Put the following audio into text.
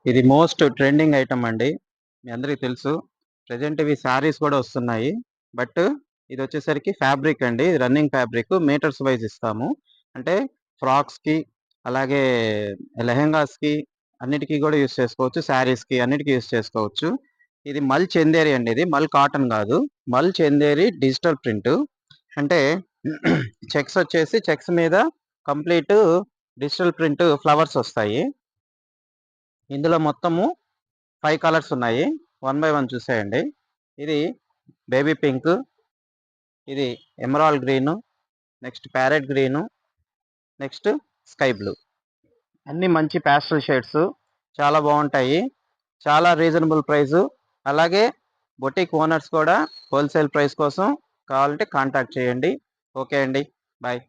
ఇది most trending item అండి. మీ అందరికి తెలుసు. ప్రెజెంట్ ఇవి శారీస్ కూడా వస్తున్నాయి. బట్ ఇది వచ్చేసరికి ఫ్యాబ్రిక్ అండి. రన్నింగ్ ఫ్యాబ్రిక్ మీటర్స్ వైజ్ ఇస్తాము. అంటే ఫ్రాక్స్‌కి, అలాగే లెహెంగాస్‌కి అన్నిటికి కూడా యూజ్ చేసుకోవచ్చు. శారీస్‌కి అన్నిటికి యూజ్ చేసుకోవచ్చు. ఇది మల్ చందేరి అండి. ఇది మల్ కాటన్ కాదు. మల్ చందేరి డిజిటల్ ప్రింట్. అంటే చెక్స్ వచ్చేసి చెక్స్ మీద కంప్లీట్ డిజిటల్ ప్రింట్ ఫ్లవర్స్ వస్తాయి. ఇందులో మొత్తము 5 కలర్స్ ఉన్నాయి. వన్ బై వన్ చూసేయండి. ఇది బేబీ పింక్, ఇది emerald green, next parrot green, next sky blue. అన్ని మంచి ప్యాస్టల్ షేడ్స్, చాలా బాగుంటాయి. చాలా రీజనబుల్ ప్రైజు. అలాగే బొటిక్ ఓనర్స్ కూడా హోల్సేల్ ప్రైస్ కోసం కావాలంటే కాంటాక్ట్ చేయండి. ఓకే అండి, బాయ్.